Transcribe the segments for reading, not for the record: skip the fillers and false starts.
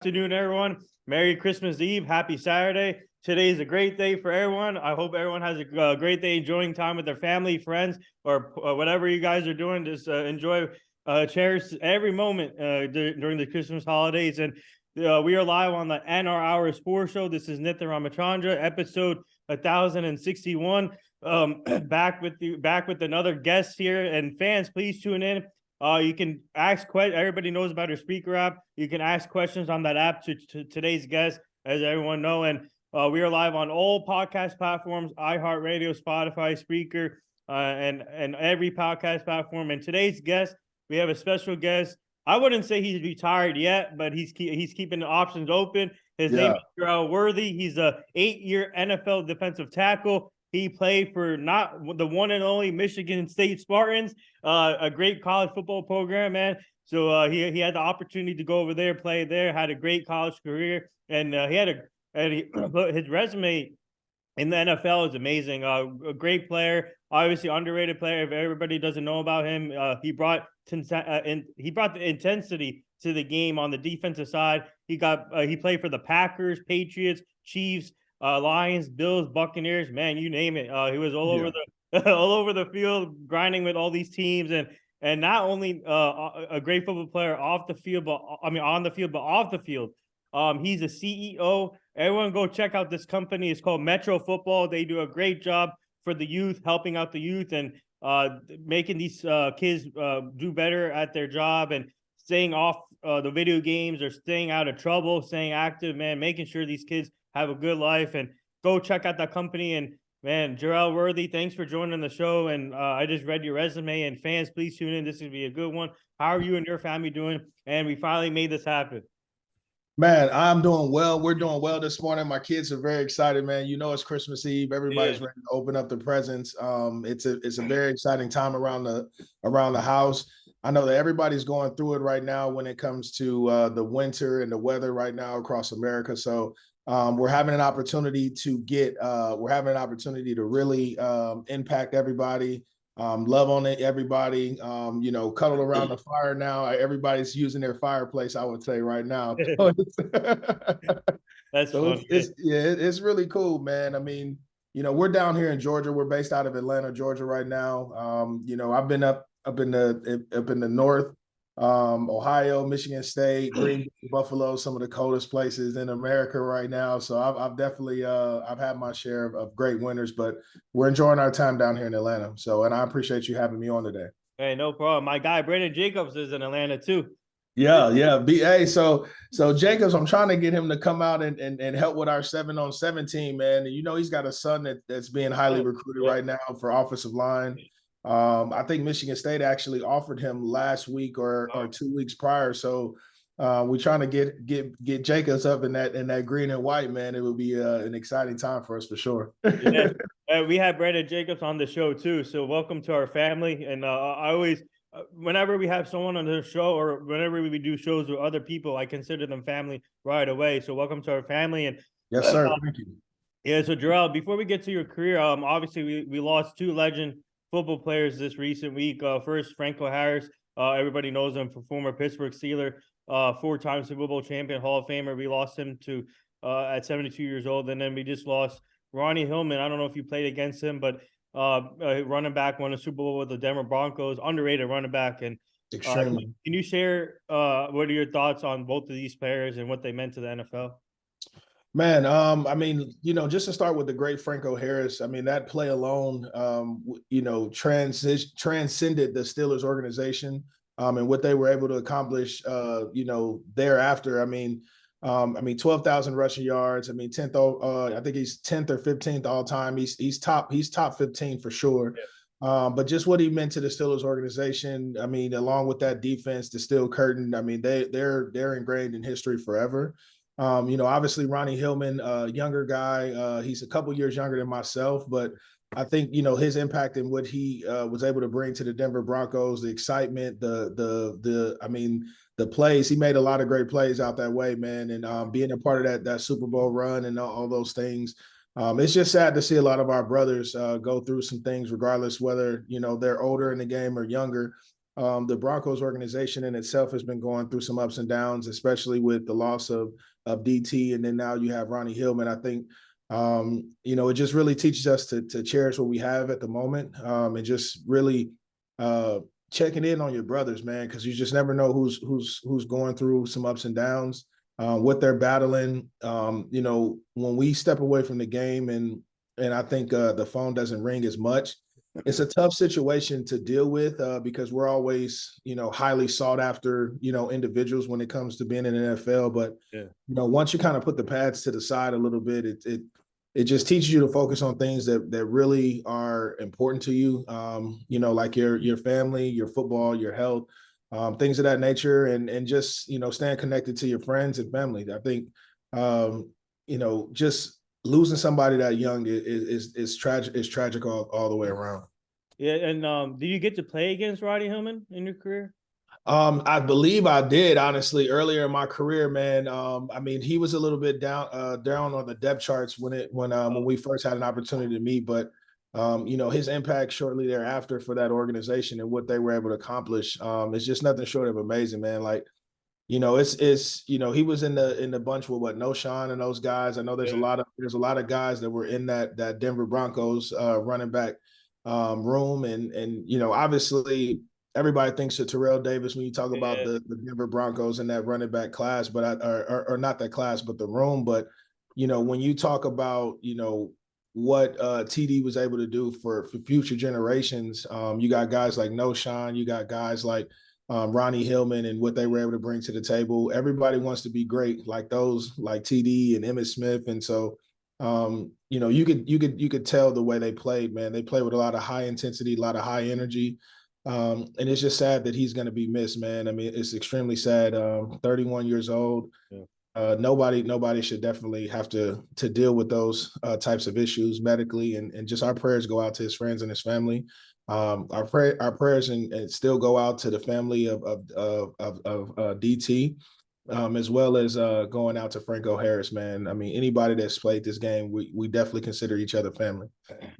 Afternoon, everyone. Merry Christmas Eve. Happy Saturday. Today is a great day for everyone. I hope everyone has a great day enjoying time with their family, friends, or whatever you guys are doing. Just enjoy, cherish every moment during the Christmas holidays. And we are live on the NR Hour Sports Show. This is Nitya Ramachandra, episode 1061. Back with another guest here. And fans, please tune in. You can ask questions. Everybody knows about our speaker app. You can ask questions on that app to today's guest, as everyone know. And we are live on all podcast platforms: iHeartRadio, Spotify, Spreaker, and every podcast platform. And today's guest, we have a special guest. I wouldn't say he's retired yet, but he's keeping the options open. His name is Jerel Worthy. He's a 8-year NFL defensive tackle. He played for not the one and only Michigan State Spartans, a great college football program, man. So he had the opportunity to go over there, play there, had a great college career, and his resume in the NFL is amazing. A great player, obviously underrated player. If everybody doesn't know about him, he brought the intensity to the game on the defensive side. He played for the Packers, Patriots, Chiefs, Lions, Bills, Buccaneers, man, you name it. He was all over all over the field, grinding with all these teams, and not only a great football player off the field, but on the field, but off the field. He's a CEO. Everyone go check out this company. It's called Metro Football. They do a great job for the youth, helping out the youth and making these kids do better at their job and staying off the video games or staying out of trouble, staying active, man, making sure these kids have a good life. And go check out that company. And man, Jerel Worthy, thanks for joining the show. And I just read your resume, and fans, please tune in. This is going to be a good one. How are you and your family doing? And we finally made this happen. Man, I'm doing well. We're doing well this morning. My kids are very excited, man. You know, it's Christmas Eve. Everybody's ready to open up the presents. It's a very exciting time around the house. I know that everybody's going through it right now when it comes to the winter and the weather right now across America. So we're having an opportunity to really impact everybody, love on everybody, cuddle around the fire now. Everybody's using their fireplace, I would say right now. That's so funny. it's really cool, man. I mean, we're down here in Georgia. We're based out of Atlanta, Georgia right now. I've been up in the north. Ohio, Michigan State, Green Bay, Buffalo, some of the coldest places in America right now. So I've definitely I've had my share of great winters, but we're enjoying our time down here in Atlanta. So, and I appreciate you having me on today. Hey, no problem. My guy Brandon Jacobs is in Atlanta too. Yeah. Hey, so Jacobs, I'm trying to get him to come out and help with our 7-on-7 team, man. And he's got a son that's being highly recruited right now for offensive line. I think Michigan State actually offered him last week or 2 weeks prior. So we're trying to get Jacobs up in that green and white, man. It would be an exciting time for us for sure. We had Brandon Jacobs on the show too. So welcome to our family. And I always, whenever we have someone on the show or whenever we do shows with other people, I consider them family right away. So welcome to our family. And yes, sir. Thank you. Yeah. So Jerel, before we get to your career, obviously we lost two legend football players this recent week. First, Franco Harris. Everybody knows him for former Pittsburgh Steeler, 4-time Super Bowl champion, Hall of Famer. We lost him to at 72 years old. And then we just lost Ronnie Hillman. I don't know if you played against him, but running back, won a Super Bowl with the Denver Broncos, underrated running back. And extremely. Can you share what are your thoughts on both of these players and what they meant to the NFL? Man, I mean, just to start with the great Franco Harris, I mean, that play alone, transcended the Steelers organization and what they were able to accomplish, thereafter. I mean, 12,000 rushing yards. I mean, 10th. I think he's 10th or 15th all time. He's top 15 for sure. Yeah. But just what he meant to the Steelers organization. I mean, along with that defense, the steel curtain. I mean, they're ingrained in history forever. Obviously Ronnie Hillman, younger guy, he's a couple years younger than myself, but I think, his impact and what he was able to bring to the Denver Broncos, the excitement, the plays, he made a lot of great plays out that way, man. And being a part of that Super Bowl run and all those things, it's just sad to see a lot of our brothers go through some things, regardless whether, they're older in the game or younger. The Broncos organization in itself has been going through some ups and downs, especially with the loss of DT, and then now you have Ronnie Hillman. I think it just really teaches us to cherish what we have at the moment, and just really checking in on your brothers, man, because you just never know who's going through some ups and downs, what they're battling. When we step away from the game and I think the phone doesn't ring as much, it's a tough situation to deal with because we're always, highly sought after, individuals when it comes to being in the NFL. But, Yeah. Once you kind of put the pads to the side a little bit, it just teaches you to focus on things that really are important to you, like your family, your football, your health, things of that nature, and just, staying connected to your friends and family. I think, just losing somebody that young is tragic. Is tragic all the way around. Yeah, and do you get to play against Roddy Hillman in your career? I believe I did, honestly, earlier in my career, man. He was a little bit down on the depth charts when we first had an opportunity to meet, but his impact shortly thereafter for that organization and what they were able to accomplish, is just nothing short of amazing, man. Like, it's he was in the bunch with what, No Sean and those guys. I know there's a lot of guys that were in that Denver Broncos running back room, and obviously everybody thinks of Terrell Davis when you talk about the Denver Broncos and that running back class, but or not that class, but the room. But when you talk about what TD was able to do for future generations, you got guys like No Sean, you got guys like Ronnie Hillman and what they were able to bring to the table. Everybody wants to be great like those, like TD and Emmitt Smith, and so you could tell the way they played, man. They play with a lot of high intensity, a lot of high energy. And it's just sad that he's going to be missed, man. I mean, it's extremely sad. 31 years old. Yeah. Nobody should definitely have to deal with those types of issues medically, and just our prayers go out to his friends and his family. Our prayers and still go out to the family of DT, as well as going out to Franco Harris, man. I mean, anybody that's played this game, we definitely consider each other family.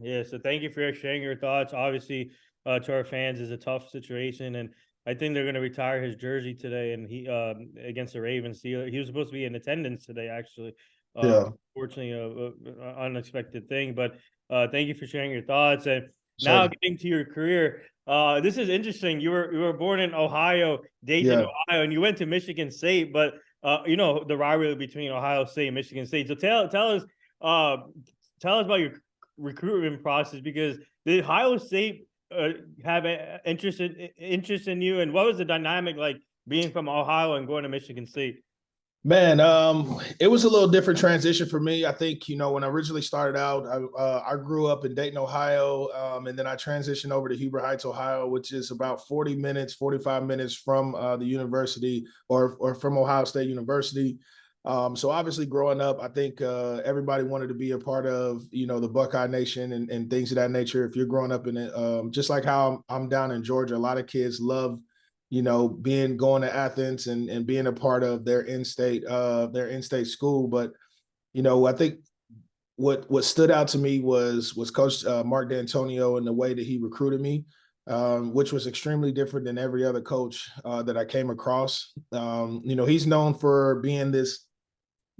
Yeah, so thank you for sharing your thoughts. Obviously, to our fans, is a tough situation, and I think they're going to retire his jersey today. And he against the Ravens, he was supposed to be in attendance today, actually. Yeah. Fortunately, unexpected thing. But thank you for sharing your thoughts. And now Sure. getting to your career, this is interesting. You were born in Ohio, Dayton, Yeah. Ohio, and you went to Michigan State, but the rivalry between Ohio State and Michigan State. So tell us about your recruitment process, because the Ohio State have interest in you, and what was the dynamic like being from Ohio and going to Michigan State? Man, it was a little different transition for me. I think, when I originally started out, I grew up in Dayton, Ohio, and then I transitioned over to Huber Heights, Ohio, which is about 45 minutes from the university or from Ohio State University. So obviously growing up, I think everybody wanted to be a part of, the Buckeye Nation and things of that nature. If you're growing up in it, just like how I'm down in Georgia, a lot of kids love going to Athens and being a part of their in-state school. But, I think what stood out to me was Coach Mark D'Antonio and the way that he recruited me, which was extremely different than every other coach that I came across. He's known for being this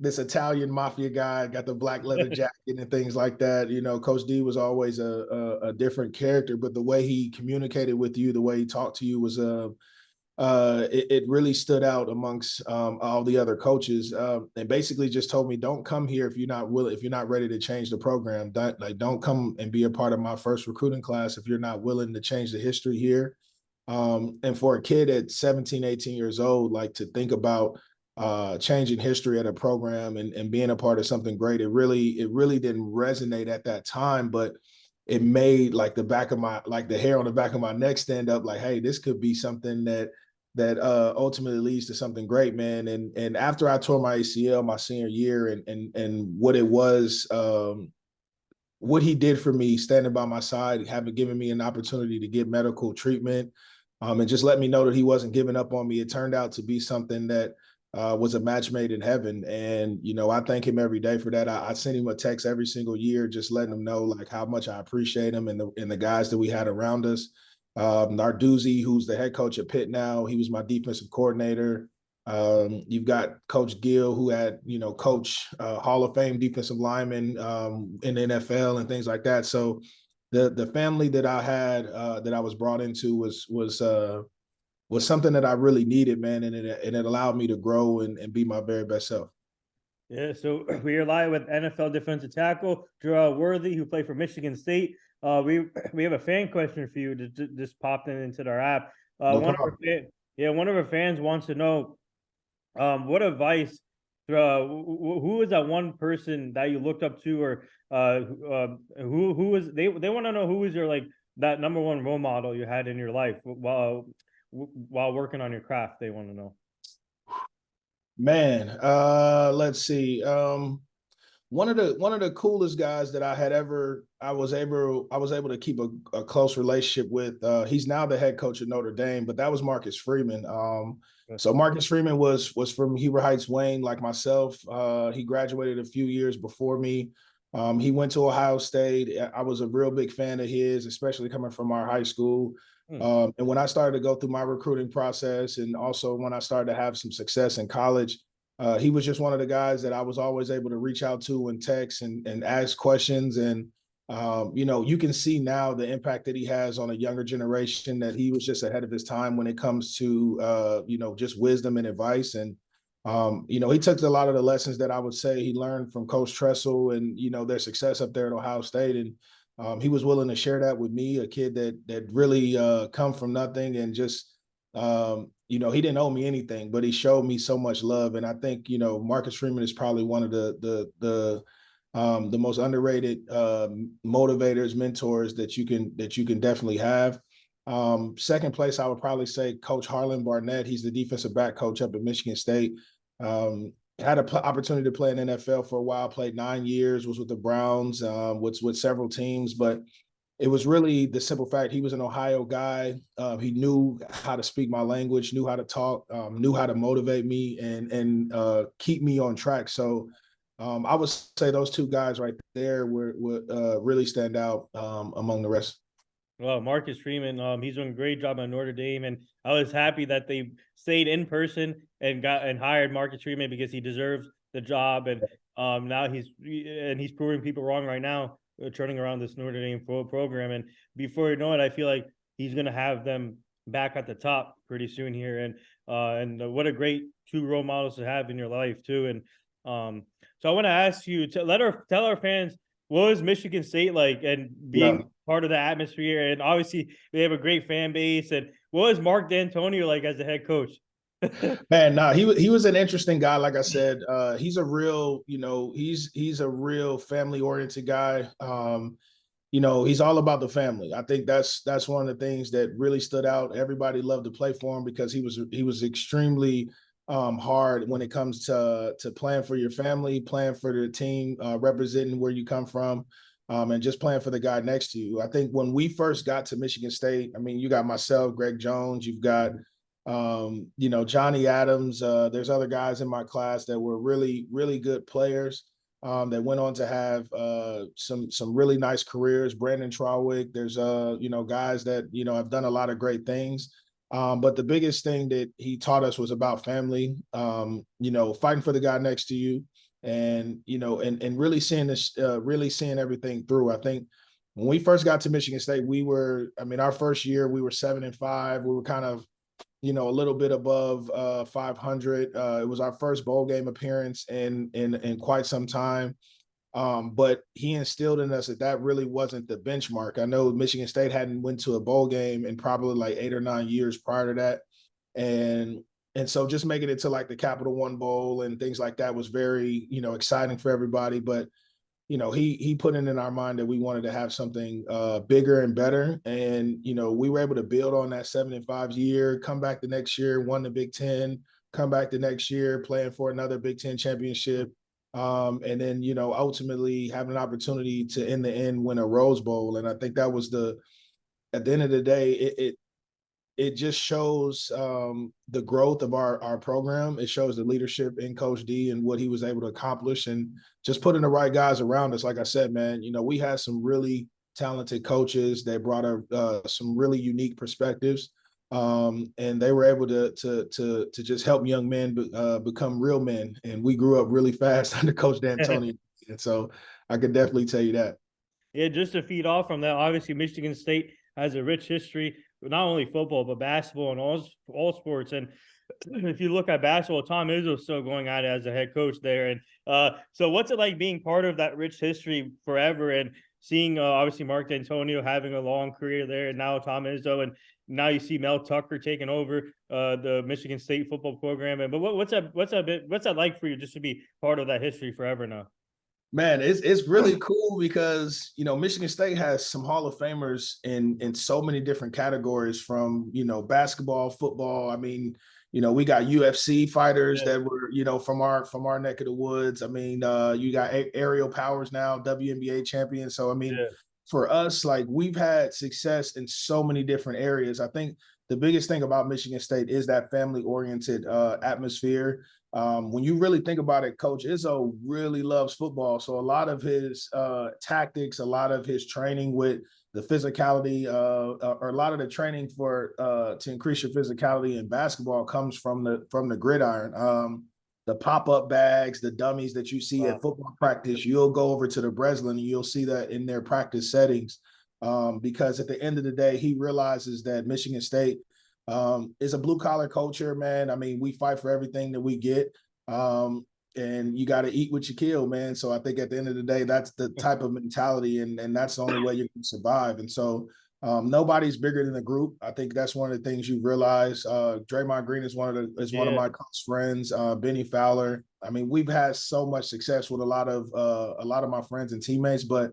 Italian mafia guy, got the black leather jacket and things like that. Coach D was always a different character, but the way he communicated with you, the way he talked to you was it really stood out amongst all the other coaches, and basically just told me, don't come here if you're not ready to change the program. Don't come and be a part of my first recruiting class if you're not willing to change the history here. And for a kid at 17, 18 years old, like, to think about changing history at a program and being a part of something great, it really didn't resonate at that time, but it made like the hair on the back of my neck stand up, like, hey, this could be something that ultimately leads to something great, man. And after I tore my ACL my senior year, and what it was, what he did for me, standing by my side, having given me an opportunity to get medical treatment, and just let me know that he wasn't giving up on me, it turned out to be something that was a match made in heaven. And, I thank him every day for that. I send him a text every single year, just letting him know like how much I appreciate him and the guys that we had around us. Narduzzi, who's the head coach at Pitt now, he was my defensive coordinator. You've got Coach Gill, who had, coach Hall of Fame defensive lineman in the NFL and things like that. So the family that I had that I was brought into was something that I really needed, man, and it allowed me to grow and be my very best self. Yeah, so we are live with NFL defensive tackle Jerel Worthy, who played for Michigan State. We have a fan question for you that just popped into our app. No One of problem. one of our fans wants to know what advice who is that one person that you looked up to, or who was they want to know who was your like that number one role model you had in your life while working on your craft. They want to know. Man, let's see. One of the coolest guys that I was able to keep a close relationship with. He's now the head coach of Notre Dame, but that was Marcus Freeman. So Marcus Freeman was from Heber Heights, Wayne, like myself. He graduated a few years before me. He went to Ohio State. I was a real big fan of his, especially coming from our high school. And when I started to go through my recruiting process, and also when I started to have some success in college, he was just one of the guys that I was always able to reach out to and text and ask questions. And, you can see now the impact that he has on a younger generation, that he was just ahead of his time when it comes to, just wisdom and advice. And, he took a lot of the lessons that I would say he learned from Coach Tressel and, their success up there at Ohio State. And he was willing to share that with me, a kid that really come from nothing and just, he didn't owe me anything, but he showed me so much love. And I think, Marcus Freeman is probably one of the most underrated motivators, mentors that you can definitely have. Second place, I would probably say Coach Harlan Barnett. He's the defensive back coach up at Michigan State. Had an opportunity to play in NFL for a while, played 9 years, was with the Browns, with several teams, but it was really the simple fact he was an Ohio guy. He knew how to speak my language, knew how to talk, knew how to motivate me and keep me on track. So I would say those two guys right there would really stand out among the rest. Well, Marcus Freeman, he's doing a great job at Notre Dame, and I was happy that they stayed in person and hired Marcus Freeman because he deserves the job. And now he's proving people wrong right now, turning around this Notre Dame program. And before you know it, I feel like he's going to have them back at the top pretty soon here. And what a great two role models to have in your life too. And so I want to ask you to tell our fans, what was Michigan State like, and being part of the atmosphere? And obviously they have a great fan base. And what was Mark D'Antonio like as a head coach? Man, he was an interesting guy. Like I said, he's a real, he's a real family oriented guy. He's all about the family. I think that's one of the things that really stood out. Everybody loved to play for him because he was extremely hard when it comes to playing for your family, playing for the team, representing where you come from, and just playing for the guy next to you. I think when we first got to Michigan State, I mean, you got myself, Greg Jones, you've got Johnny Adams. There's other guys in my class that were really, really good players that went on to have some really nice careers. Brandon Trawick. There's guys that have done a lot of great things. But the biggest thing that he taught us was about family. Fighting for the guy next to you, and and really seeing this, really seeing everything through. I think when we first got to Michigan State, our first year we were 7-5. We were kind of a little bit above 500. It was our first bowl game appearance in quite some time. But he instilled in us that really wasn't the benchmark. I know Michigan State hadn't went to a bowl game in probably like 8 or 9 years prior to that. And so just making it to like the Capital One Bowl and things like that was very, exciting for everybody. But he put it in our mind that we wanted to have something bigger and better. And, we were able to build on that 7-5 year, come back the next year, won the Big Ten, come back the next year, playing for another Big Ten championship. And then, ultimately have an opportunity to, in the end, win a Rose Bowl. And I think that was at the end of the day, it just shows the growth of our program. It shows the leadership in Coach D and what he was able to accomplish, and just putting the right guys around us. Like I said, man, we had some really talented coaches. They brought some really unique perspectives, and they were able to just help young men become real men. And we grew up really fast under Coach D'Antoni, and so I could definitely tell you that. Yeah, just to feed off from that, obviously Michigan State has a rich history, not only football but basketball and all sports. And if you look at basketball, Tom Izzo's still going at it as a head coach there. And so, what's it like being part of that rich history forever and seeing obviously Mark D'Antonio having a long career there, and now Tom Izzo, and now you see Mel Tucker taking over the Michigan State football program. And but what's that like for you just to be part of that history forever now? Man, it's really cool because Michigan State has some Hall of Famers in so many different categories, from basketball, football. I mean, we got UFC fighters that were from our neck of the woods. I mean, you got Aerial Powers now, WNBA champion. So I mean, for us, like, we've had success in so many different areas. I think the biggest thing about Michigan State is that family-oriented atmosphere. When you really think about it, Coach Izzo really loves football. So a lot of his tactics, a lot of his training with the physicality, or a lot of the training for to increase your physicality in basketball comes from the gridiron. The pop-up bags, the dummies that you see at football practice, you'll go over to the Breslin and you'll see that in their practice settings. Because at the end of the day, he realizes that Michigan State is a blue-collar culture, man. I mean, we fight for everything that we get. And you got to eat what you kill, man. So I think at the end of the day, that's the type of mentality, and that's the only way you can survive. And so nobody's bigger than the group. I think that's one of the things you realize. Draymond Green is one of my close friends. Benny Fowler. I mean, we've had so much success with a lot of my friends and teammates, but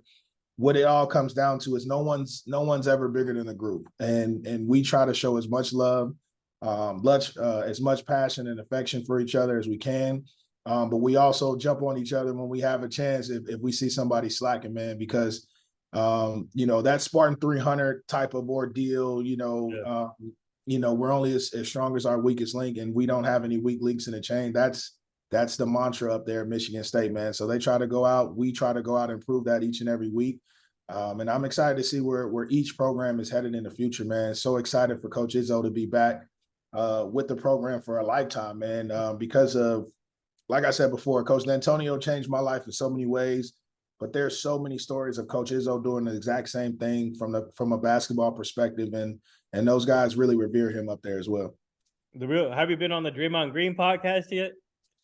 what it all comes down to is no one's ever bigger than the group, and we try to show as much love, as much passion and affection for each other as we can. But we also jump on each other when we have a chance if we see somebody slacking, man, because that Spartan 300 type of ordeal, we're only as strong as our weakest link, and we don't have any weak links in the chain. That's the mantra up there at Michigan State, man. So they try to go out. We try to go out and prove that each and every week. And I'm excited to see where each program is headed in the future, man. So excited for Coach Izzo to be back with the program for a lifetime, man, because of, like I said before, Coach D'Antonio changed my life in so many ways, but there's so many stories of Coach Izzo doing the exact same thing from a basketball perspective, and those guys really revere him up there as well. Have you been on the Draymond Green podcast yet?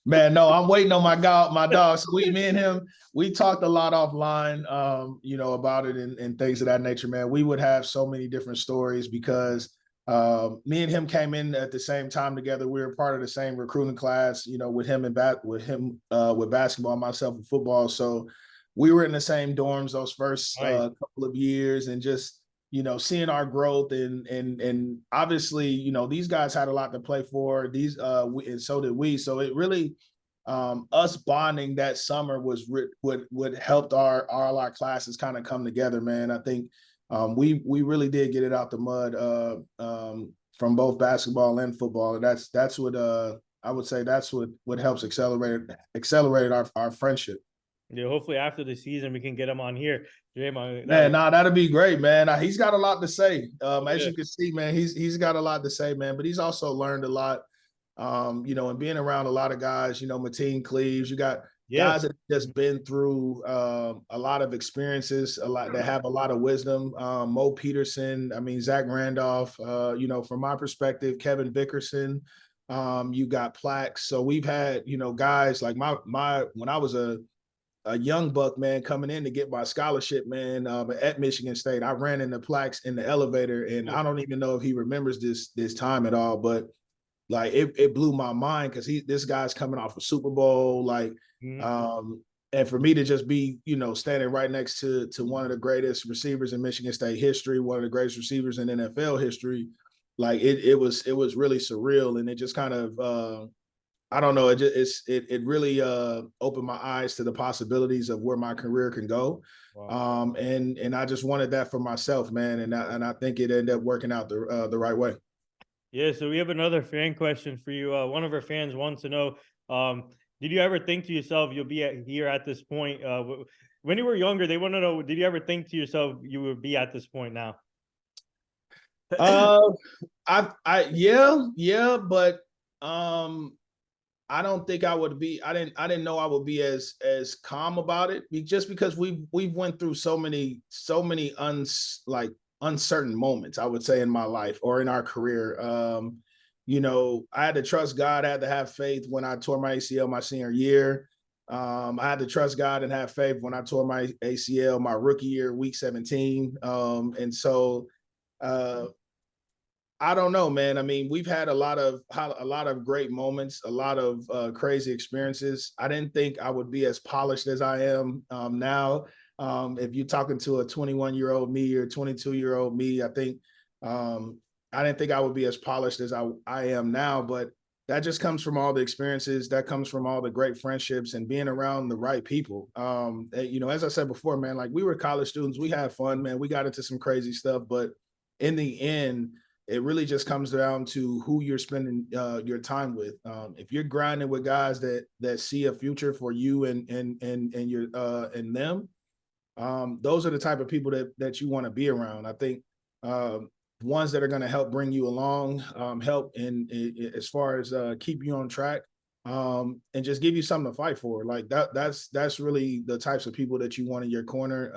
Man, no, I'm waiting on my dog. So me and him, we talked a lot offline, about it and things of that nature, man. We would have so many different stories because me and him came in at the same time together. We were part of the same recruiting class, with him with basketball, myself with football. So we were in the same dorms those first couple of years, and just seeing our growth and obviously, these guys had a lot to play for. And so did we. So it really, us bonding that summer was what helped our classes kind of come together, man. I think we really did get it out the mud from both basketball and football, and that's what I would say that's what helps accelerate our friendship. Yeah, hopefully after the season we can get him on here. Man, that'd be great, man. He's got a lot to say. As you can see, man, he's got a lot to say, man. But he's also learned a lot, and being around a lot of guys. Mateen Cleaves. You got guys that have just been through a lot of experiences, a lot that have a lot of wisdom. Mo Peterson. I mean, Zach Randolph. From my perspective, Kevin Vickerson. You got Plax. So we've had guys like my when I was a young buck, man, coming in to get my scholarship, man, at Michigan State. I ran into Plax in the elevator, and I don't even know if he remembers this time at all, but like it blew my mind because this guy's coming off a Super Bowl, and for me to just be, standing right next to one of the greatest receivers in Michigan State history, one of the greatest receivers in NFL history, like it was really surreal, and it just kind of I don't know. It really opened my eyes to the possibilities of where my career can go. Wow. And I just wanted that for myself, man. And I think it ended up working out the right way. Yeah. So we have another fan question for you. One of our fans wants to know, did you ever think to yourself, you'll be here at this point, when you were younger, they want to know, did you ever think to yourself you would be at this point now? Uh, yeah, but um, I don't think I would be. I didn't know I would be as calm about it, just because we've went through so many like uncertain moments, I would say, in my life or in our career. I had to trust God. I had to have faith when I tore my ACL my senior year. I had to trust God and have faith when I tore my ACL my rookie year, week 17. And so uh, I don't know, man. I mean, we've had a lot of great moments, a lot of crazy experiences. I didn't think I would be as polished as I am now. If you're talking to a 21-year-old me or 22-year-old me, I think I didn't think I would be as polished as I am now. But that just comes from all the experiences. That comes from all the great friendships and being around the right people. As I said before, man, like we were college students, we had fun, man. We got into some crazy stuff, but in the end, it really just comes down to who you're spending your time with. If you're grinding with guys that see a future for you and your and them, those are the type of people that you want to be around. I think ones that are going to help bring you along, help in as far as keep you on track, and just give you something to fight for. Like that's really the types of people that you want in your corner,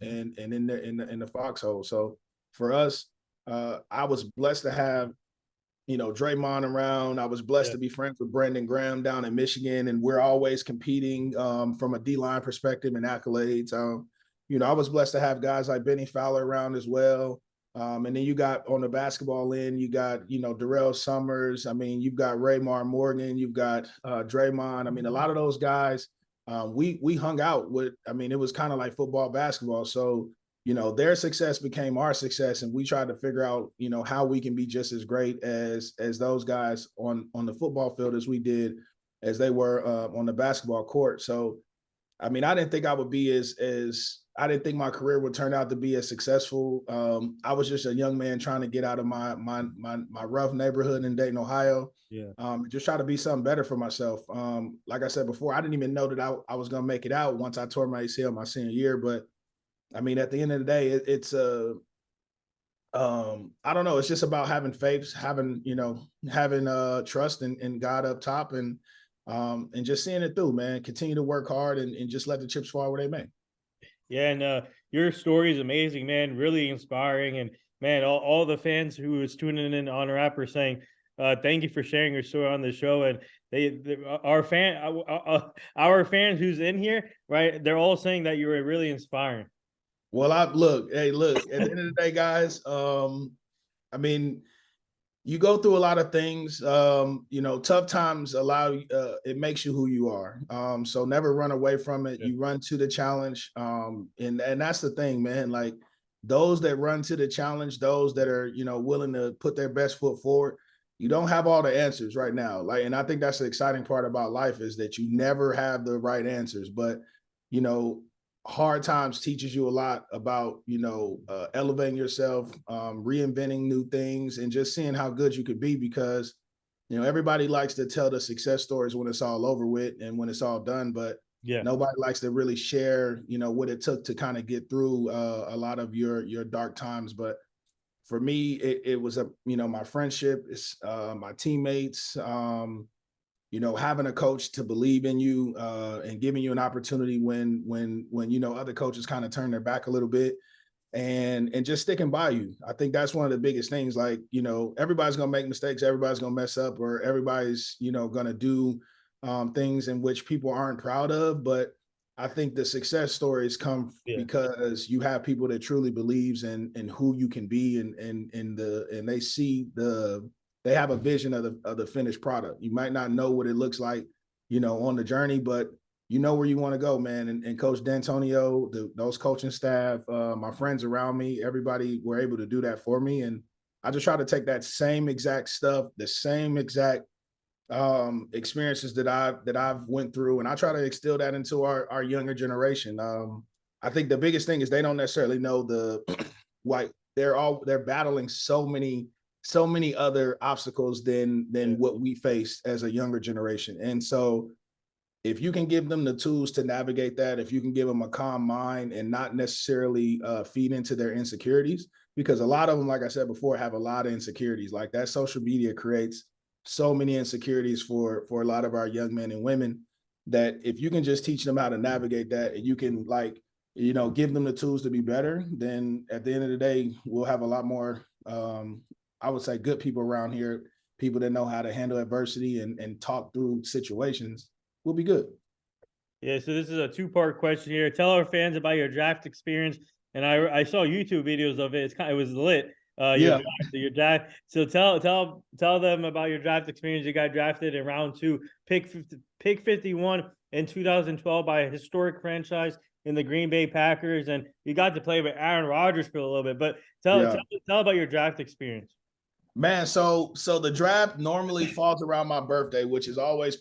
and in the foxhole. So for us, I was blessed to have, Draymond around. I was blessed Yeah. to be friends with Brandon Graham down in Michigan, and we're always competing from a D-line perspective and accolades. I was blessed to have guys like Benny Fowler around as well. And then you got on the basketball end, you got, Darrell Summers. I mean, you've got Raymar Morgan, you've got Draymond. I mean, a lot of those guys, we hung out with. I mean, it was kind of like football, basketball. So their success became our success, and we tried to figure out, how we can be just as great as those guys on the football field as we did as they were on the basketball court. So, I mean, I didn't think I would be as I didn't think my career would turn out to be as successful. I was just a young man trying to get out of my rough neighborhood in Dayton, Ohio. Yeah. Just try to be something better for myself. Like I said before, I didn't even know that I was going to make it out once I tore my ACL my senior year, but I mean, at the end of the day, it's I don't know. It's just about having faith, having trust in God up top, and just seeing it through, man. Continue to work hard and just let the chips fall where they may. Yeah, and your story is amazing, man. Really inspiring, and man, all the fans who is tuning in on Rap are saying, "Thank you for sharing your story on the show." And our fans who's in here, right? They're all saying that you were really inspiring. Well, hey, look. At the end of the day, guys, I mean, you go through a lot of things. Tough times it makes you who you are. So never run away from it. Yeah. You run to the challenge. And that's the thing, man. Like those that run to the challenge, those that are, willing to put their best foot forward, you don't have all the answers right now. Like, and I think that's the exciting part about life is that you never have the right answers, but you know, hard times teaches you a lot about elevating yourself, reinventing new things, and just seeing how good you could be, because everybody likes to tell the success stories when it's all over with and when it's all done, but Yeah. nobody likes to really share what it took to kind of get through a lot of your dark times. But for me, it was my friendship, it's my teammates, having a coach to believe in you, and giving you an opportunity when other coaches kind of turn their back a little bit, and just sticking by you. I think that's one of the biggest things. Like, everybody's gonna make mistakes, everybody's gonna mess up, or everybody's gonna do things in which people aren't proud of. But I think the success stories come Yeah. because you have people that truly believes in who you can be, and they have a vision of the finished product. You might not know what it looks like, on the journey, but you know where you want to go, man. And Coach D'Antonio, those coaching staff, my friends around me, everybody were able to do that for me. And I just try to take that same exact stuff, the same exact experiences that I've went through, and I try to instill that into our younger generation. I think the biggest thing is they don't necessarily know like they're battling so many other obstacles than what we faced as a younger generation. And so if you can give them the tools to navigate that, if you can give them a calm mind and not necessarily feed into their insecurities, because a lot of them, like I said before, have a lot of insecurities. Like that social media creates so many insecurities for a lot of our young men and women, that if you can just teach them how to navigate that, and you can, like, you know, give them the tools to be better, then at the end of the day, we'll have a lot more, I would say, good people around here, people that know how to handle adversity and talk through situations. Will be good. Yeah, so this is a two-part question here. Tell our fans about your draft experience. And I saw YouTube videos of it. It was lit. Yeah. Your draft. So tell them about your draft experience. You got drafted in round 2, pick 51 in 2012 by a historic franchise in the Green Bay Packers, and you got to play with Aaron Rodgers for a little bit. But tell about your draft experience. Man, so the draft normally falls around my birthday, which is always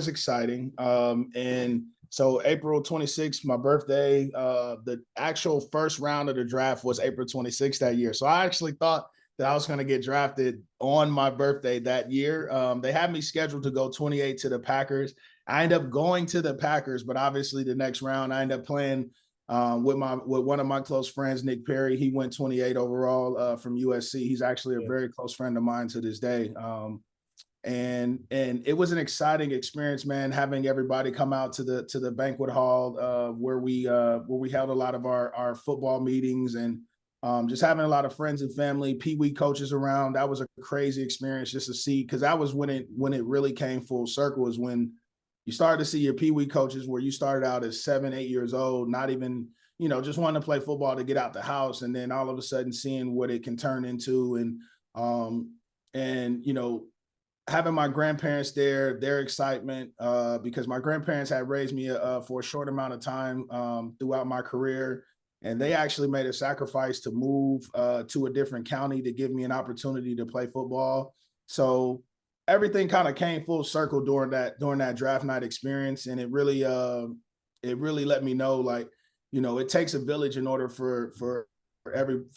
exciting. And so April 26th, my birthday, the actual first round of the draft was April 26th that year. So I actually thought that I was going to get drafted on my birthday that year. They had me scheduled to go 28 to the Packers. I ended up going to the Packers, but obviously the next round I ended up playing with one of my close friends, Nick Perry. He went 28 overall from USC. He's actually a very close friend of mine to this day. And it was an exciting experience, man, having everybody come out to the banquet hall where we held a lot of our football meetings, and just having a lot of friends and family, Pee Wee coaches around. That was a crazy experience just to see, because that was when it really came full circle, is when you started to see your Pee Wee coaches, where you started out as 7, 8 years old, not even, you know, just wanting to play football to get out the house. And then all of a sudden seeing what it can turn into. And, you know, having my grandparents there, their excitement, because my grandparents had raised me for a short amount of time throughout my career. And they actually made a sacrifice to move to a different county to give me an opportunity to play football. So everything kind of came full circle during that draft night experience. And it really let me know, like, you know, it takes a village in order for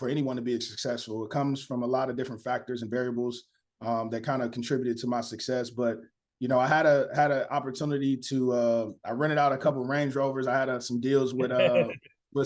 anyone to be successful. It comes from a lot of different factors and variables that kind of contributed to my success. But, you know, I had an opportunity to I rented out a couple of Range Rovers. I had some deals with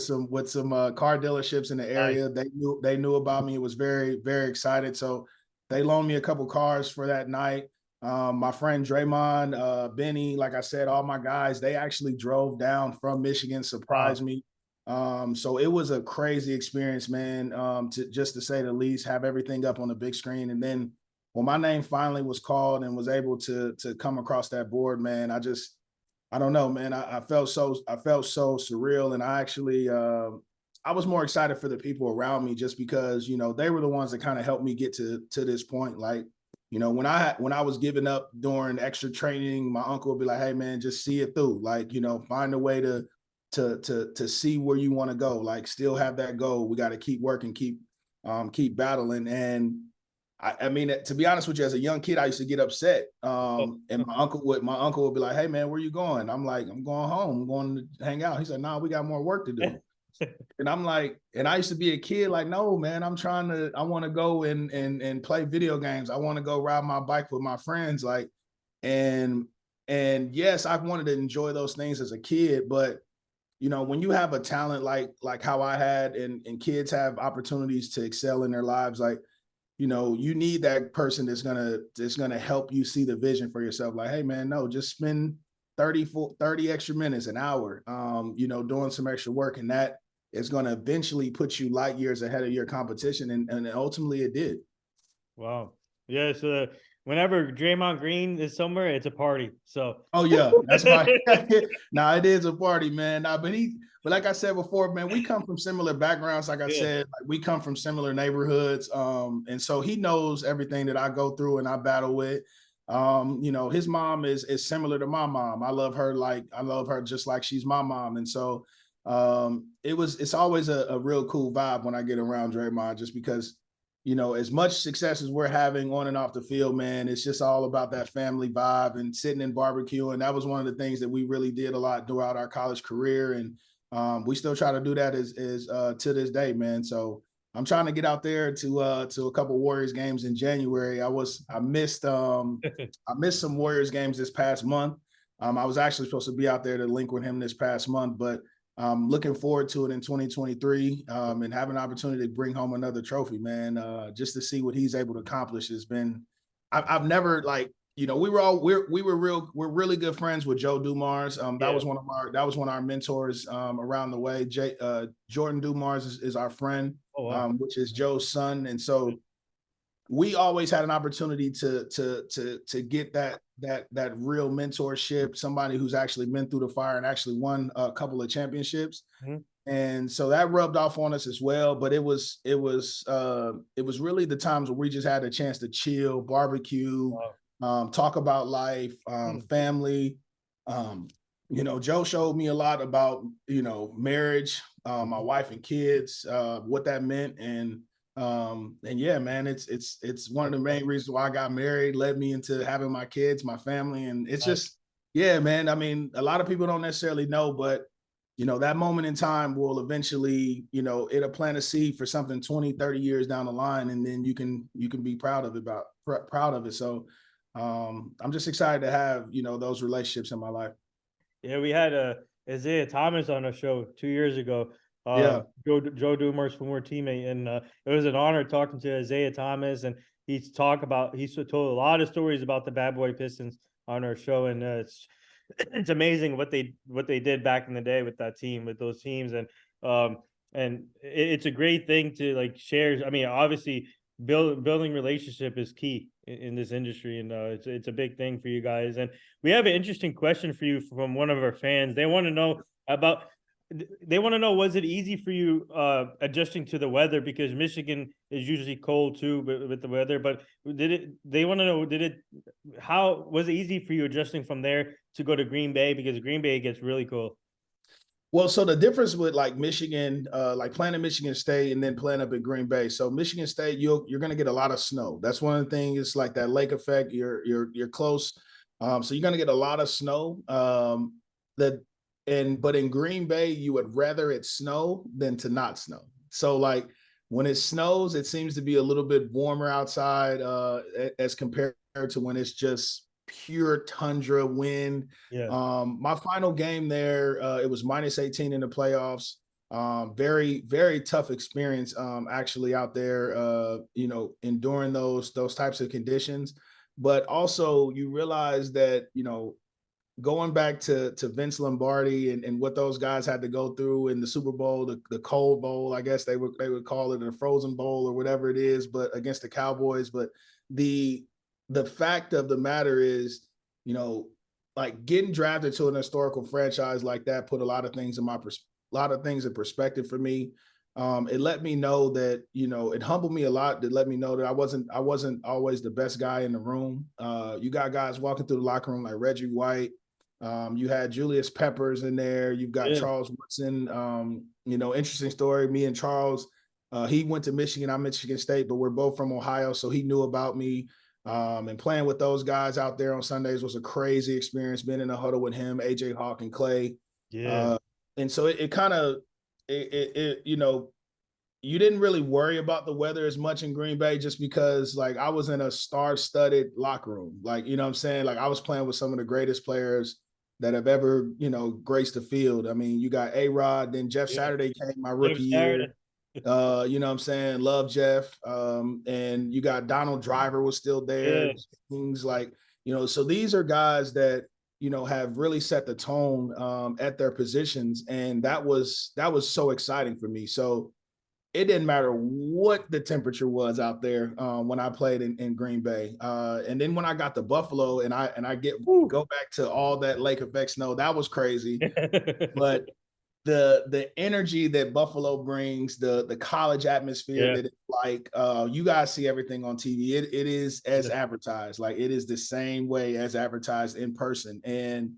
some car dealerships in the area. Nice. They knew about me. It was very, very excited. So they loaned me a couple cars for that night. My friend Draymond, Benny, like I said, all my guys, they actually drove down from Michigan, surprised me. So it was a crazy experience, man, to say the least, have everything up on the big screen. And then when my name finally was called and was able to come across that board, man, I don't know, man. I felt so surreal. And I actually, I was more excited for the people around me, just because, you know, they were the ones that kind of helped me get to this point. Like, you know, when I was giving up during extra training, my uncle would be like, "Hey, man, just see it through. Like, you know, find a way to see where you want to go. Like, still have that goal. We got to keep working, keep battling." And I mean, to be honest with you, as a young kid, I used to get upset. And my uncle would be like, "Hey, man, where you going?" I'm like, "I'm going home. I'm going to hang out." He said, "Nah, we got more work to do." And I'm like, and I used to be a kid like, "No, man, I want to go and play video games. I want to go ride my bike with my friends." Like, and yes, I wanted to enjoy those things as a kid, but, you know, when you have a talent like how I had, and kids have opportunities to excel in their lives, like, you know, you need that person that's gonna help you see the vision for yourself. Like, "Hey, man, no, just spend 30 extra minutes, an hour, you know, doing some extra work, and that is going to eventually put you light years ahead of your competition." And ultimately it did. Wow. Yeah. So whenever Draymond Green is somewhere, it's a party. So. Oh yeah, that's my. Nah, it is a party, man. Nah, but like I said before, man, we come from similar backgrounds. Like I said, like, we come from similar neighborhoods. And so he knows everything that I go through and I battle with. You know, his mom is similar to my mom. I love her just like she's my mom. And so it's always a real cool vibe when I get around Draymond, just because, you know, as much success as we're having on and off the field, man, it's just all about that family vibe and sitting and barbecuing. That was one of the things that we really did a lot throughout our college career. And we still try to do that as to this day, man. So I'm trying to get out there to a couple Warriors games in January. I missed some Warriors games this past month. I was actually supposed to be out there to link with him this past month, but looking forward to it in 2023 and have an opportunity to bring home another trophy, man. Just to see what he's able to accomplish has been. I've never like, you know, we're really good friends with Joe Dumars. That was one of our mentors around the way. Jordan Dumars is our friend, Oh, wow. which is Joe's son, and so we always had an opportunity to get that real mentorship, somebody who's actually been through the fire and actually won a couple of championships. Mhm. And so that rubbed off on us as well. But it was really the times where we just had a chance to chill, barbecue, Wow. talk about life, Mm. family. You know, Joe showed me a lot about, you know, marriage, my wife and kids, what that meant. And yeah, man, it's one of the main reasons why I got married, led me into having my kids, my family. And it's Nice. just, yeah, man. I mean, a lot of people don't necessarily know, but you know, that moment in time will eventually, you know, it'll plant a seed for something 20, 30 years down the line. And then you can be proud of it. So I'm just excited to have, you know, those relationships in my life. Yeah, we had Isaiah Thomas on our show 2 years ago. Yeah. Joe Dumars, former teammate, and it was an honor talking to Isaiah Thomas. And he's told a lot of stories about the Bad Boy Pistons on our show, and it's amazing what they did back in the day with that team, with those teams. And it's a great thing to like share. I mean, obviously building relationship is key in this industry, and it's a big thing for you guys. And we have an interesting question for you from one of our fans. They want to know about was it easy for you adjusting to the weather, because Michigan is usually cold too with the weather, but they want to know, how was it easy for you adjusting from there to go to Green Bay, because Green Bay gets really cold? Well, so the difference with like Michigan, like playing at Michigan State and then playing up at Green Bay. So Michigan State, you're going to get a lot of snow. That's one of the things. It's like that lake effect. You're close, so you're going to get a lot of snow. But in Green Bay, you would rather it snow than to not snow. So like when it snows, it seems to be a little bit warmer outside as compared to when it's just pure tundra wind. Yeah. My final game there, it was -18 in the playoffs. Very, very tough experience, actually out there, you know, enduring those types of conditions. But also you realize that, you know, going back to Vince Lombardi and what those guys had to go through in the Super Bowl, the cold bowl, I guess they would call it, a frozen bowl or whatever it is, but against the Cowboys. But the fact of the matter is, you know, like getting drafted to an historical franchise like that put a lot of things in perspective for me. It let me know that, you know, it humbled me a lot. To let me know that I wasn't always the best guy in the room. You got guys walking through the locker room like Reggie White. You had Julius Peppers in there. You've got Yeah. Charles Woodson. You know, interesting story. Me and Charles, he went to Michigan. I'm Michigan State, but we're both from Ohio, so he knew about me. And playing with those guys out there on Sundays was a crazy experience. Being in a huddle with him, AJ Hawk, and Clay. Yeah. And so it kind of, you know, you didn't really worry about the weather as much in Green Bay, just because like I was in a star-studded locker room. Like, you know what I'm saying? Like I was playing with some of the greatest players that have ever, you know, graced the field. I mean, you got A-Rod, then Jeff Yeah. Saturday came my Jeff rookie year. Saturday. You know what I'm saying? Love Jeff. And you got Donald Driver was still there. Yeah. Things like, you know, so these are guys that, you know, have really set the tone at their positions. And that was so exciting for me. So it didn't matter what the temperature was out there when I played in Green Bay. And then when I got to Buffalo and I go back to all that lake effect snow, that was crazy. But the energy that Buffalo brings, the college atmosphere Yeah. that it's like, you guys see everything on TV. It is as advertised. Like it is the same way as advertised in person. And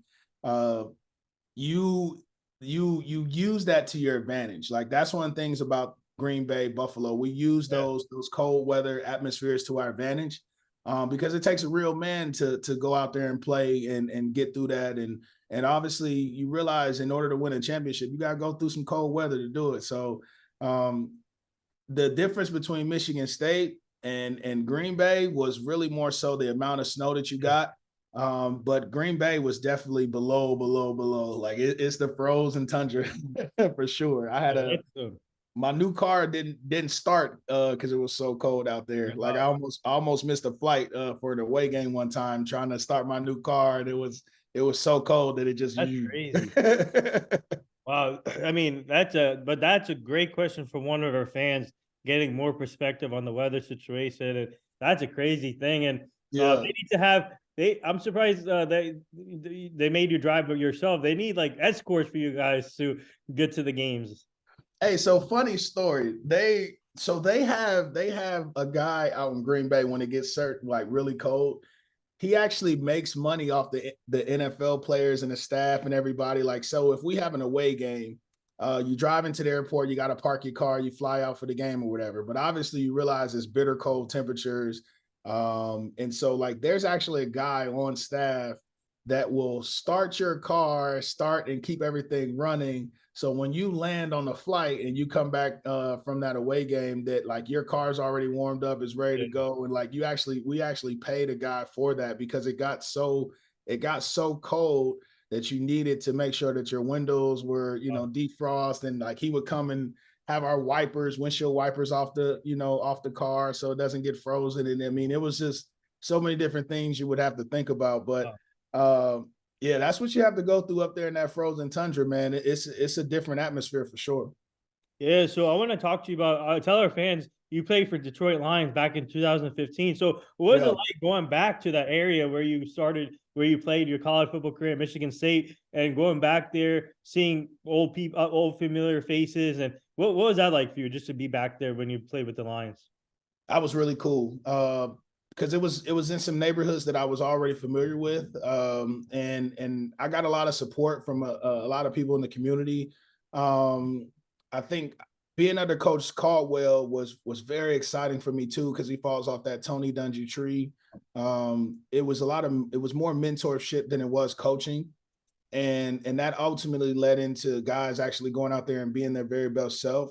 you use that to your advantage. Like that's one of the things about Green Bay, Buffalo. We use Yeah. those cold weather atmospheres to our advantage, because it takes a real man to go out there and play and get through that. And obviously you realize in order to win a championship, you got to go through some cold weather to do it. So the difference between Michigan State and Green Bay was really more so the amount of snow that you got. But Green Bay was definitely below. Like it's the frozen tundra for sure. I had my new car didn't start because it was so cold out there. Like I almost missed a flight for the away game one time trying to start my new car, and it was so cold that it just That's used. crazy. Wow. I mean, that's a great question from one of our fans, getting more perspective on the weather situation. And that's a crazy thing. And they Yeah. need to have I'm surprised they made you drive yourself. They need like escorts for you guys to get to the games. Hey, so funny story. They have a guy out in Green Bay when it gets certain like really cold. He actually makes money off the NFL players and the staff and everybody. Like, so if we have an away game, you drive into the airport, you got to park your car, you fly out for the game or whatever. But obviously, you realize it's bitter cold temperatures, and so like there's actually a guy on staff that will start your car, start and keep everything running. So when you land on the flight and you come back from that away game, that like your car's already warmed up, is ready to go, and like we actually paid a guy for that because it got so cold that you needed to make sure that your windows were defrost, and like he would come and have our windshield wipers off the car so it doesn't get frozen. And I mean, it was just so many different things you would have to think about, but yeah, that's what you have to go through up there in that frozen tundra, man. It's a different atmosphere for sure. Yeah, so I want to talk to you about. Tell our fans you played for Detroit Lions back in 2015. So what was it Yeah. like going back to that area where you started, where you played your college football career at Michigan State, and going back there, seeing old people, old familiar faces, and what was that like for you just to be back there when you played with the Lions? That was really cool. Because it was in some neighborhoods that I was already familiar with, and I got a lot of support from a lot of people in the community. I think being under Coach Caldwell was very exciting for me too because he falls off that Tony Dungy tree. It was more mentorship than it was coaching, and that ultimately led into guys actually going out there and being their very best self.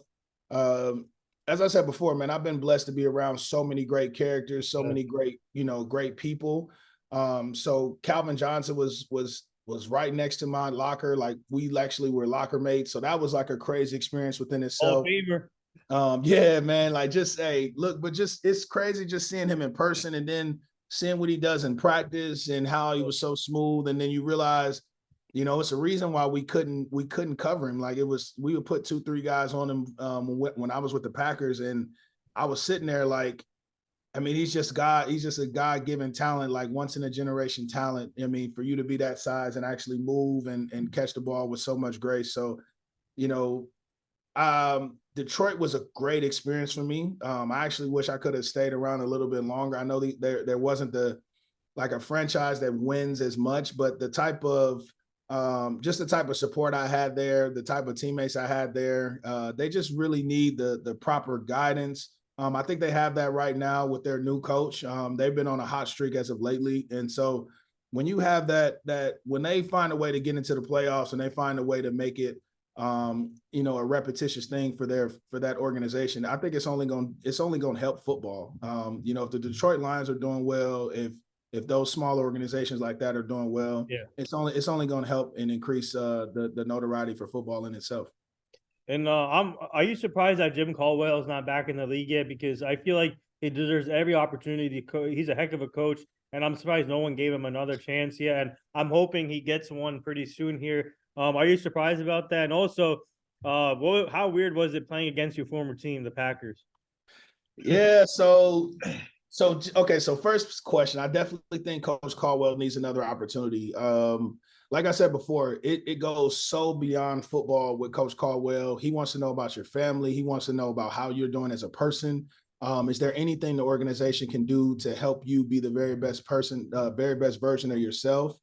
Um, as I said before, man, I've been blessed to be around so many great characters, so many great people. So Calvin Johnson was right next to my locker. Like we actually were locker mates. So that was like a crazy experience within Hall of itself. Famer. Yeah, man, like just look, but just it's crazy just seeing him in person and then seeing what he does in practice and how he was so smooth. And then you realize, it's a reason why we couldn't cover him. Like we would put 2-3 guys on him when I was with the Packers, and I was sitting there like, I mean, he's just a God-given talent, like once in a generation talent. I mean, for you to be that size and actually move and catch the ball with so much grace. So, you know, Detroit was a great experience for me. I actually wish I could have stayed around a little bit longer. I know there wasn't a franchise that wins as much, but the type of support I had there, the type of teammates I had there, they just really need the proper guidance. I think they have that right now with their new coach. They've been on a hot streak as of lately, and so when you have that when they find a way to get into the playoffs and they find a way to make it a repetitious thing for that organization, I think it's only going to help football. If the Detroit Lions are doing well, if those smaller organizations like that are doing well, it's only going to help and increase the notoriety for football in itself. And are you surprised that Jim Caldwell is not back in the league yet? Because I feel like he deserves every opportunity. He's a heck of a coach, and I'm surprised no one gave him another chance yet. And I'm hoping he gets one pretty soon here. Are you surprised about that? And also, how weird was it playing against your former team, the Packers? Yeah. So okay. So first question, I definitely think Coach Caldwell needs another opportunity. Like I said before, it goes so beyond football with Coach Caldwell. He wants to know about your family. He wants to know about how you're doing as a person. Is there anything the organization can do to help you be the very best person, very best version of yourself?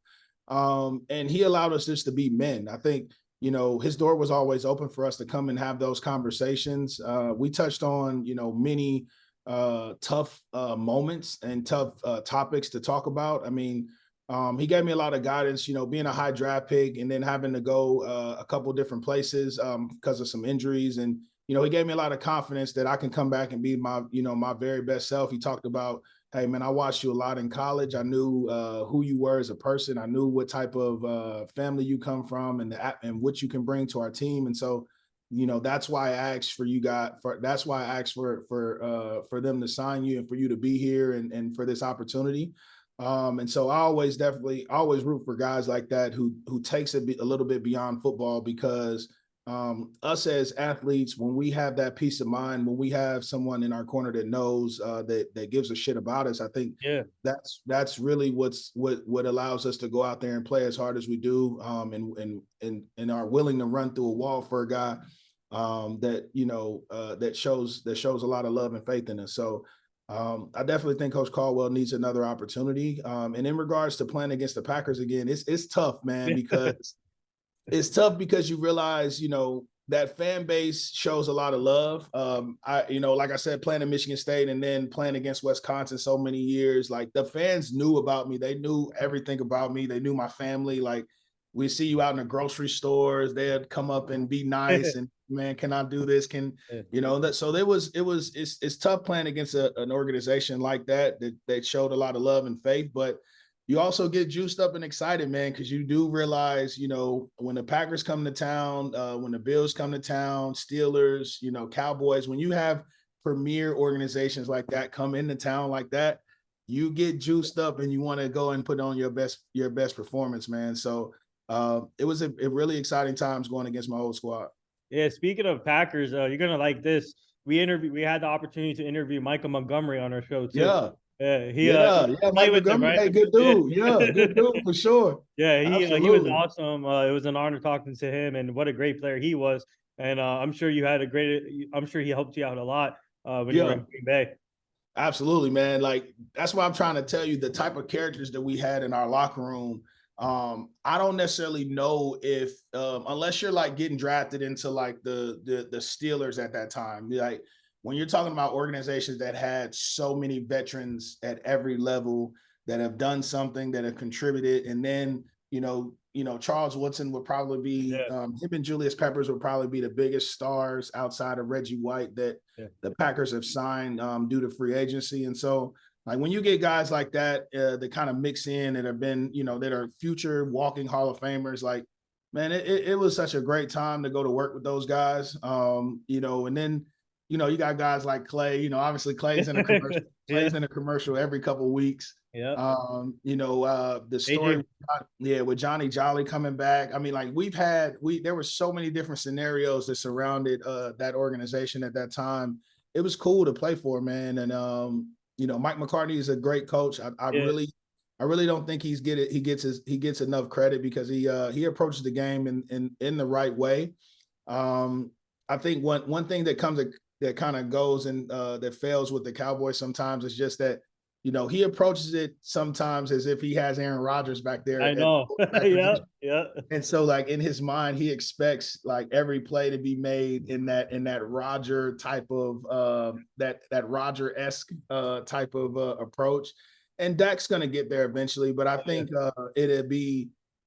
And he allowed us just to be men. I think, his door was always open for us to come and have those conversations. We touched on, many tough moments and tough topics to talk about. I mean, he gave me a lot of guidance, being a high draft pick and then having to go a couple different places because of some injuries. And, he gave me a lot of confidence that I can come back and be my very best self. He talked about, Hey man, I watched you a lot in college. I knew who you were as a person. I knew what type of family you come from, and what you can bring to our team. And so, that's why I asked for you guys. That's why I asked for them to sign you and for you to be here and for this opportunity. And so I always root for guys like that who takes it a little bit beyond football, because us as athletes, when we have that peace of mind, when we have someone in our corner that knows that gives a shit about us, I think Yeah. that's really what allows us to go out there and play as hard as we do, and are willing to run through a wall for a guy that shows a lot of love and faith in us. So I definitely think Coach Caldwell needs another opportunity. And in regards to playing against the Packers again, it's tough, man, because it's tough because you realize, that fan base shows a lot of love. Like I said, playing at Michigan State and then playing against Wisconsin so many years, like the fans knew about me. They knew everything about me. They knew my family. Like we see you out in the grocery stores, they'd come up and be nice and, man, can I do this? That, so it's tough playing against an organization like that showed a lot of love and faith, but you also get juiced up and excited, man, because you do realize, when the Packers come to town, when the Bills come to town, Steelers, Cowboys, when you have premier organizations like that come into town like that, you get juiced up and you want to go and put on your best performance, man. So it was a really exciting times going against my old squad. Yeah, speaking of Packers, you're gonna like this. We had the opportunity to interview Michael Montgomery on our show too. Yeah. He Yeah, played Mike with him, Montgomery, right? hey, good dude. Yeah, good dude for sure. Yeah, he was Absolutely. awesome. It was an honor talking to him, and what a great player he was. And I'm sure you had a great. I'm sure he helped you out a lot when you were Yeah. in Green Bay. Absolutely, man. Like that's why I'm trying to tell you the type of characters that we had in our locker room. I don't necessarily know if unless you're like getting drafted into like the Steelers at that time. Like when you're talking about organizations that had so many veterans at every level that have done something, that have contributed, and then Charles Woodson would probably be him, and Julius Peppers would probably be the biggest stars outside of Reggie White that the Packers have signed due to free agency. And so, like when you get guys like that that kind of mix in, that have been, that are future walking Hall of Famers, like, man, it was such a great time to go to work with those guys. And then, you got guys like Clay, obviously Clay's in a commercial, every couple of weeks. Yeah. The story, with Johnny Jolly coming back. I mean, like there were so many different scenarios that surrounded that organization at that time. It was cool to play for, man. And Mike McCartney is a great coach. I really don't think he gets enough credit, because he approaches the game in the right way. I think one thing that kind of goes and that fails with the Cowboys sometimes is just that, he approaches it sometimes as if he has Aaron Rodgers back there. I know. Yeah. And so, like in his mind, he expects like every play to be made in that Roger type of that Roger-esque type of approach. And Dak's going to get there eventually, but I think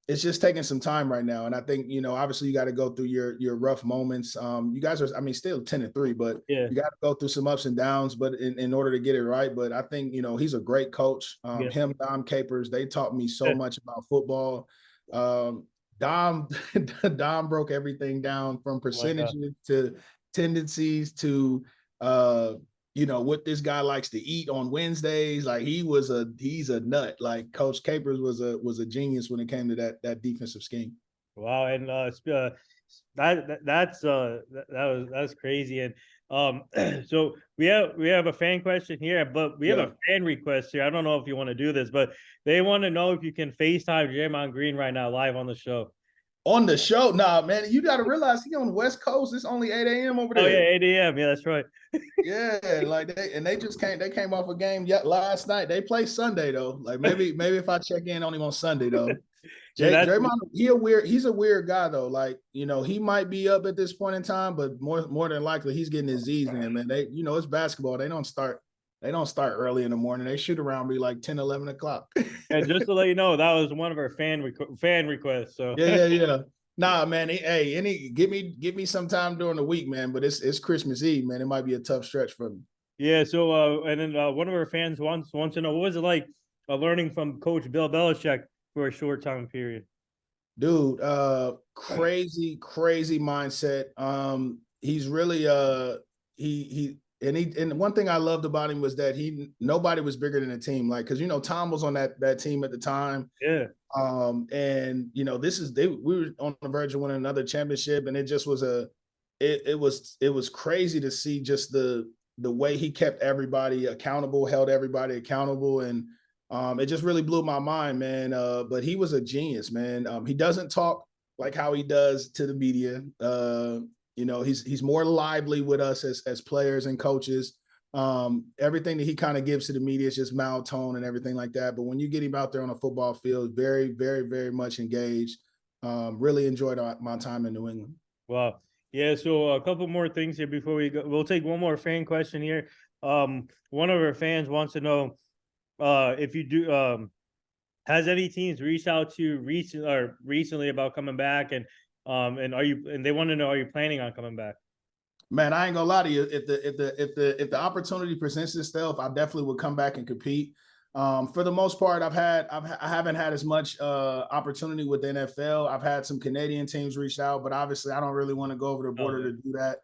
it's just taking some time right now. And I think, obviously you got to go through your rough moments. You guys are, still 10-3, but you got to go through some ups and downs, but in order to get it right. But I think, he's a great coach. Him, Dom Capers, they taught me so much about football. Dom broke everything down from percentages to tendencies to, what this guy likes to eat on Wednesdays. Like he's a nut. Like Coach Capers was a genius when it came to that defensive scheme. Wow, and that's crazy. And so we have a fan question here, but we have a fan request here. I don't know if you want to do this, but they want to know if you can FaceTime Draymond Green right now live on the show. On the show? Nah, man, you got to realize he on the West Coast. It's only 8 a.m. over there. Oh yeah, 8 a.m. Yeah, that's right. Yeah, like they came off a game last night. They play Sunday though. Like maybe if I check in on him on Sunday though. Draymond, he's a weird guy though. Like, he might be up at this point in time, but more than likely he's getting his Z's in, man. They, it's basketball. They don't start early in the morning. They shoot around me like 10, 11 o'clock. And just to let you know, that was one of our fan requests. So yeah. Nah, man. Hey, give me some time during the week, man. But it's Christmas Eve, man. It might be a tough stretch for me. Yeah. So, and then one of our fans wants to know, what was it like learning from Coach Bill Belichick for a short time period? Dude, crazy mindset. He's really and one thing I loved about him was that nobody was bigger than the team. Like, because Tom was on that team at the time. Yeah. And we were on the verge of winning another championship, and it just was it was crazy to see just the way he kept everybody accountable, held everybody accountable, and it just really blew my mind, man. But he was a genius, man. He doesn't talk like how he does to the media. He's more lively with us as players and coaches. Everything that he kind of gives to the media is just mild tone and everything like that. But when you get him out there on a football field, very, very, very much engaged. Really enjoyed my time in New England. Wow. Yeah. So a couple more things here before we go. We'll take one more fan question here. One of our fans wants to know if you do has any teams reached out to you recently about coming back, and they want to know, are you planning on coming back? Man, I ain't gonna lie to you. If the opportunity presents itself, I definitely would come back and compete. For the most part, I haven't had as much opportunity with the NFL. I've had some Canadian teams reach out, but obviously, I don't really want to go over the border to do that.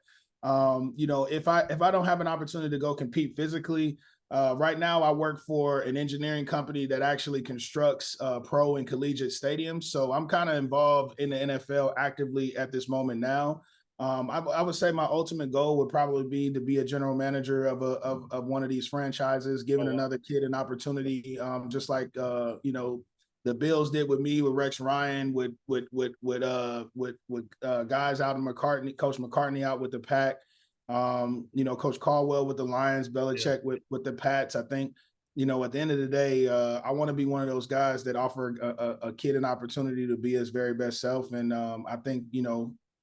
If I don't have an opportunity to go compete physically, right now I work for an engineering company that actually constructs pro and collegiate stadiums. So I'm kind of involved in the NFL actively at this moment now. I would say my ultimate goal would probably be to be a general manager of one of these franchises, giving another kid an opportunity, just like the Bills did with me, with Rex Ryan, with guys out of Coach McCartney out with the Pack, Coach Caldwell with the Lions, Belichick with the Pats. I think at the end of the day, I want to be one of those guys that offer a kid an opportunity to be his very best self, and I think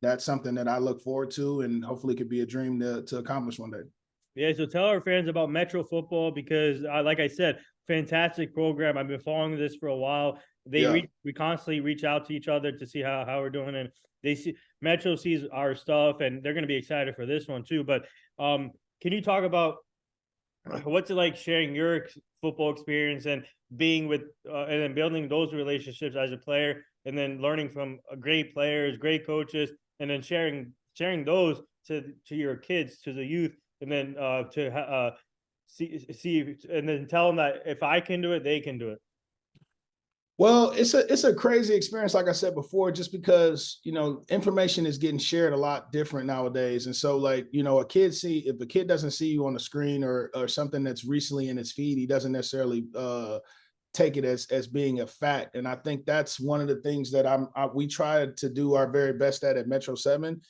that's something that I look forward to, and hopefully could be a dream to accomplish one day. Yeah, so tell our fans about Metro Football because, like I said, fantastic program. I've been following this for a while. We constantly reach out to each other to see how we're doing, and they see Metro sees our stuff, and they're going to be excited for this one too. But can you talk about what's it like sharing your football experience and being with and then building those relationships as a player, and then learning from great players, great coaches, and then sharing those to your kids, to the youth, and then to see and then tell them that if I can do it, they can do it. Well, it's a crazy experience, like I said before, just because information is getting shared a lot different nowadays, and so like if a kid doesn't see you on the screen or something that's recently in his feed, he doesn't necessarily take it as being a fact. And I think that's one of the things that we try to do our very best at Metro 7,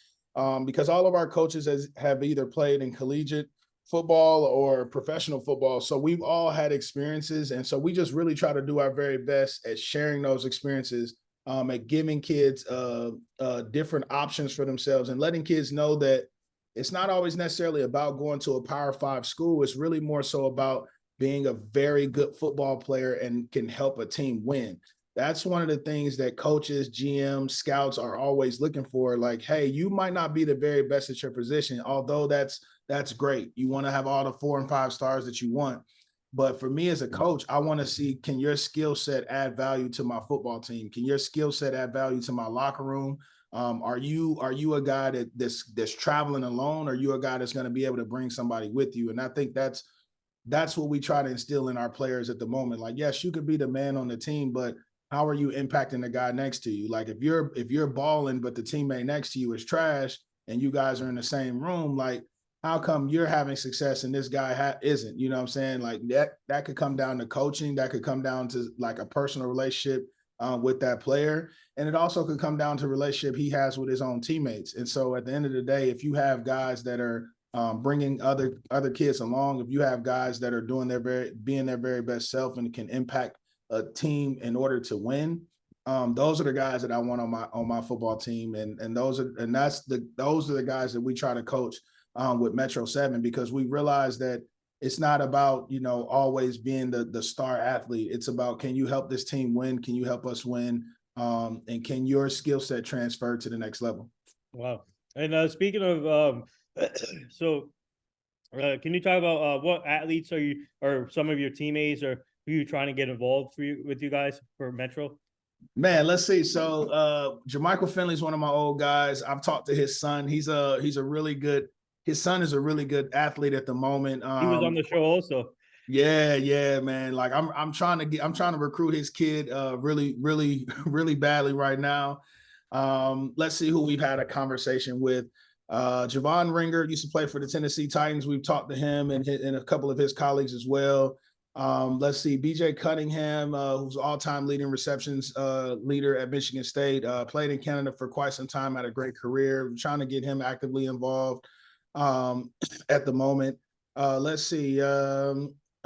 because all of our coaches have either played in collegiate football or professional football. So we've all had experiences. And so we just really try to do our very best at sharing those experiences, at giving kids different options for themselves, and letting kids know that it's not always necessarily about going to a Power 5 school. It's really more so about being a very good football player and can help a team win. That's one of the things that coaches, GMs, scouts are always looking for. Like, hey, you might not be the very best at your position, although that's great. You want to have all the 4 and 5 stars that you want. But for me as a coach, I want to see, can your skill set add value to my football team? Can your skill set add value to my locker room? Are you a guy that's traveling alone? Or are you a guy that's going to be able to bring somebody with you? And I think that's what we try to instill in our players at the moment. Like, yes, you could be the man on the team, but how are you impacting the guy next to you? Like, if you're balling, but the teammate next to you is trash, and you guys are in the same room, like, how come you're having success and this guy isn't? You know what I'm saying? Like, that could come down to coaching. That could come down to like a personal relationship with that player. And it also could come down to relationship he has with his own teammates. And so at the end of the day, if you have guys that are bringing other kids along, if you have guys that are being their very best self and can impact a team in order to win, those are the guys that I want on my football team, and those are the guys that we try to coach with Metro 7, because we realize that it's not about always being the star athlete. It's about, can you help this team win? Can you help us win? And can your skill set transfer to the next level? Wow. And speaking of so Can you talk about what athletes are you, or some of your teammates, or who you trying to get involved with you guys for Metro? Man, let's see. So Jermichael Finley's one of my old guys. I've talked to his son. He's a really good, his son is a really good athlete at the moment. He was on the show also. Yeah, man. Like I'm trying to recruit his kid really badly right now. Let's see who we've had a conversation with. Javon Ringer used to play for the Tennessee Titans. We've talked to him and a couple of his colleagues as well. Let's see, BJ Cunningham, who's all-time leading receptions leader at Michigan State, played in Canada for quite some time, had a great career. I'm trying to get him actively involved at the moment. Let's see.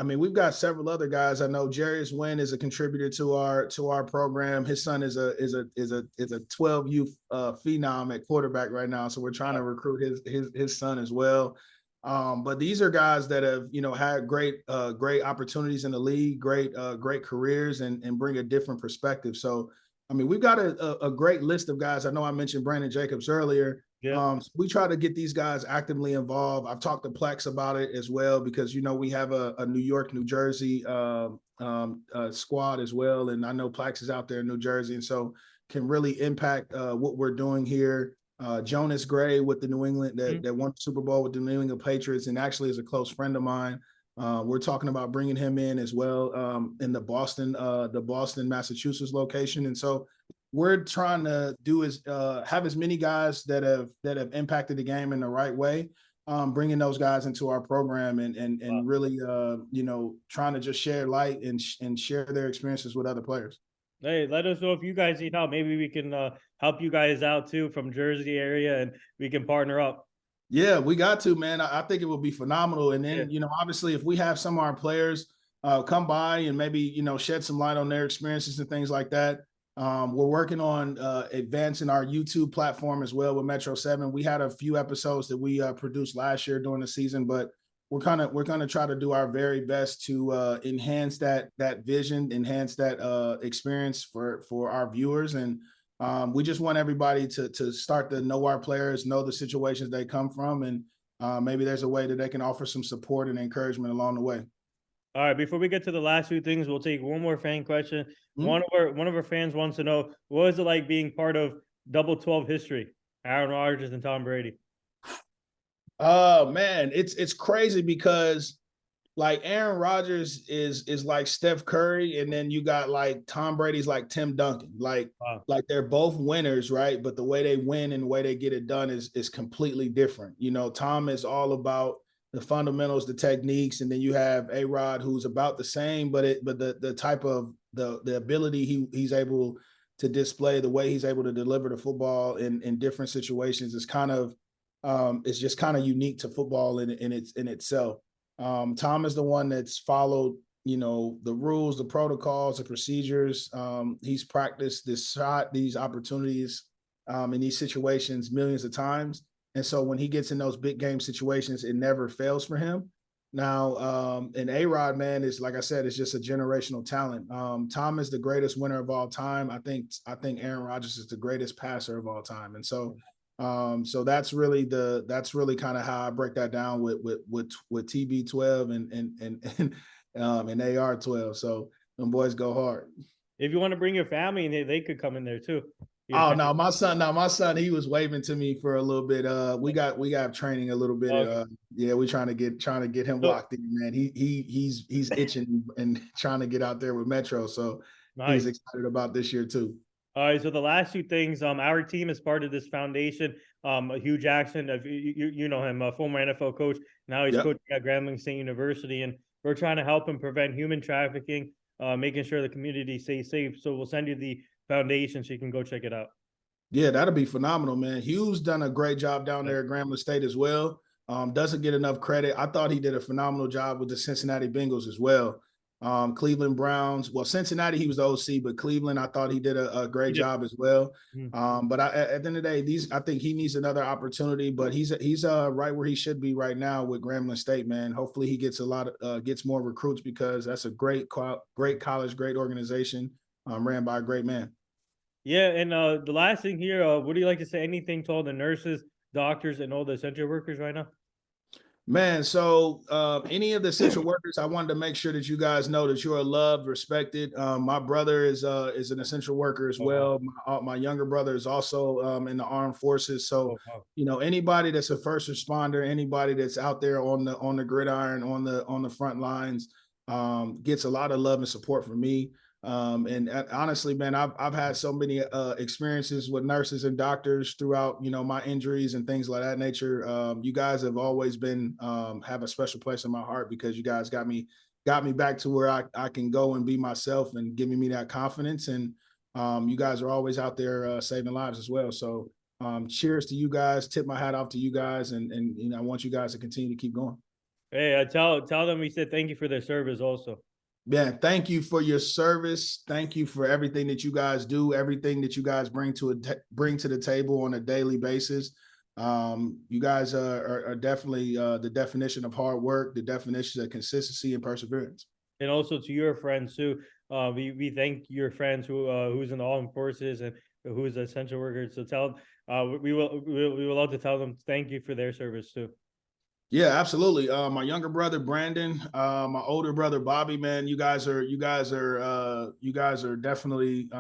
I mean, we've got several other guys. I know Jarius Wynn is a contributor to our program. His son is a 12U phenom at quarterback right now, so we're trying to recruit his son as well. But these are guys that have had great opportunities in the league, great careers, and bring a different perspective. So I mean, we've got a great list of guys. I know I mentioned Brandon Jacobs earlier. Yeah. So we try to get these guys actively involved. I've talked to Plex about it as well because we have a New York, New Jersey squad as well, and I know Plex is out there in New Jersey, and so can really impact what we're doing here. Jonas Gray with the New England that won the Super Bowl with the New England Patriots, and actually is a close friend of mine. We're talking about bringing him in as well in the Boston, Massachusetts location, and so we're trying to do is have as many guys that have impacted the game in the right way, bringing those guys into our program and really trying to just share light and share their experiences with other players. Hey, let us know if you guys need help. Maybe we can help you guys out too from Jersey area, and we can partner up. Yeah, we got to, man. I think it will be phenomenal. And then, Yeah. Obviously, if we have some of our players come by and maybe, shed some light on their experiences and things like that. We're working on advancing our YouTube platform as well with Metro 7. We had a few episodes that we produced last year during the season, but we're going to try to do our very best to enhance that vision, enhance that experience for our viewers. And we just want everybody to start to know our players, know the situations they come from, and maybe there's a way that they can offer some support and encouragement along the way. All right, before we get to the last few things, we'll take one more fan question. Mm-hmm. One of our fans wants to know, what is it like being part of Double 12 history? Aaron Rodgers and Tom Brady. Oh man, it's crazy because like Aaron Rodgers is like Steph Curry, and then you got like Tom Brady's like Tim Duncan. Like they're both winners, right? But the way they win and the way they get it done is completely different. Tom is all about the fundamentals, the techniques, and then you have A-Rod, who's about the same, but the type of the ability he's able to display, the way he's able to deliver the football in different situations is kind of it's just kind of unique to football in itself. Tom is the one that's followed, the rules, the protocols, the procedures. He's practiced this shot, these opportunities in these situations millions of times. And so when he gets in those big game situations, it never fails for him. Now, and A-Rod, man, is, like I said, it's just a generational talent. Tom is the greatest winner of all time. I think Aaron Rodgers is the greatest passer of all time. And so that's really kind of how I break that down with TB12 and AR12. So them boys go hard. If you want to bring your family, they could come in there too. Oh no, my son, he was waving to me for a little bit. We got training a little bit. Okay. Yeah, we're trying to get him locked in, man. He's itching and trying to get out there with Metro. So nice. He's excited about this year too. All right, so the last two things, our team is part of this foundation. Hugh Jackson, you know him, a former NFL coach. Now he's coaching at Grambling State University, and we're trying to help him prevent human trafficking, making sure the community stays safe. So we'll send you the foundation so you can go check it out. Yeah, that'll be phenomenal, man. Hugh's done a great job down there at Grambling State as well. Doesn't get enough credit. I thought he did a phenomenal job with the Cincinnati Bengals as well. Cleveland Browns. Well, Cincinnati, he was the OC, but Cleveland, I thought he did a great job as well. But at the end of the day, I think he needs another opportunity. But he's right where he should be right now with Grambling State, man. Hopefully, he gets gets more recruits because that's a great college, great organization, ran by a great man. Yeah, and the last thing here, would you like to say anything to all the nurses, doctors, and all the essential workers right now? Man, so any of the essential workers, I wanted to make sure that you guys know that you are loved, respected. My brother is an essential worker as Oh, wow. well. My younger brother is also in the armed forces. So, Oh, wow. you know, anybody that's a first responder, anybody that's out there on the gridiron, on the front lines, gets a lot of love and support from me. And honestly, man, I've had so many experiences with nurses and doctors throughout, you know, my injuries and things like that nature. You guys have always been have a special place in my heart because you guys got me back to where I can go and be myself and giving me that confidence. And you guys are always out there saving lives as well. So cheers to you guys. Tip my hat off to you guys, and you know, I want you guys to continue to keep going. Hey, tell them we said thank you for their service also. Yeah, thank you for your service. Thank you for everything that you guys do, everything that you guys bring to the table on a daily basis. You guys are definitely the definition of hard work, the definition of consistency and perseverance. And also to your friends too. We thank your friends who's in the armed forces and who's an essential worker. So tell we will love to tell them thank you for their service too. Yeah, absolutely. My younger brother Brandon, my older brother Bobby, man, you guys are definitely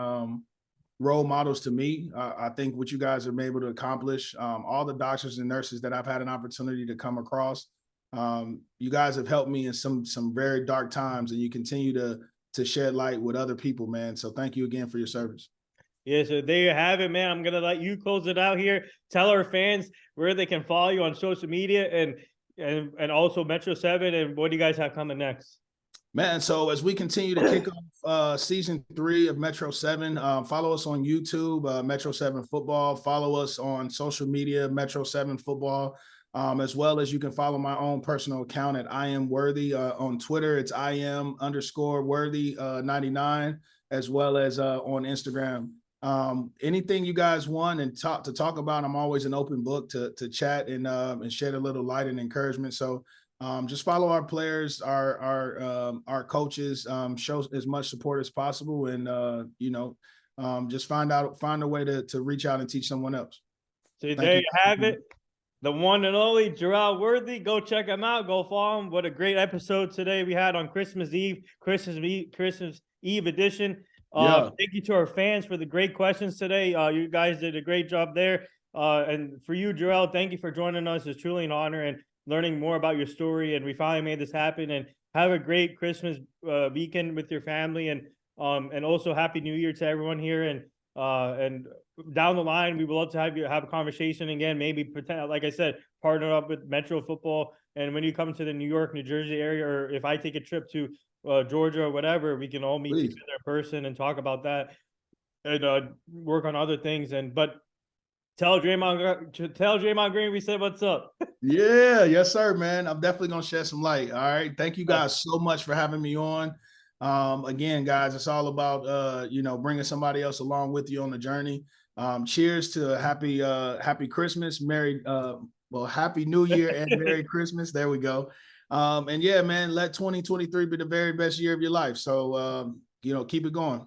role models to me. I think what you guys have been able to accomplish, all the doctors and nurses that I've had an opportunity to come across, you guys have helped me in some very dark times, and you continue to shed light with other people, man. So thank you again for your service. Yeah, so there you have it, man. I'm gonna let you close it out here. Tell our fans where they can follow you on social media and also Metro 7 and what do you guys have coming next? Man, so as we continue to kick off season 3 of Metro 7, follow us on YouTube, Metro 7 Football. Follow us on social media, Metro 7 Football, as well as you can follow my own personal account at I Am Worthy. On Twitter, it's I Am _Worthy 99, as well as on Instagram. Anything you guys want and talk about, I'm always an open book to chat and shed a little light and encouragement. So just follow our players, our coaches, show as much support as possible, and you know, just find a way to reach out and teach someone else. So Thank there you. you have it. The one and only Jerel Worthy. Go check him out. Go follow him. What a great episode today we had on Christmas Eve edition. Yeah. Thank you to our fans for the great questions today. You guys did a great job there. And for you, Jerel, thank you for joining us. It's truly an honor and learning more about your story. And we finally made this happen. And have a great Christmas weekend with your family. And also Happy New Year to everyone here. And down the line, we would love to have you have a conversation again. Maybe pretend, like I said, partner up with Metro Football. And when you come to the New York, New Jersey area, or if I take a trip to Georgia or whatever, we can all meet Please. together in person and talk about that and work on other things. But tell Draymond Green we said what's up. Yeah, yes, sir, man. I'm definitely gonna shed some light. All right. Thank you guys so much for having me on. Again, guys, it's all about you know, bringing somebody else along with you on the journey. Cheers to a happy Christmas, Happy New Year and Merry Christmas. There we go. And yeah, man, let 2023 be the very best year of your life. So you know, keep it going.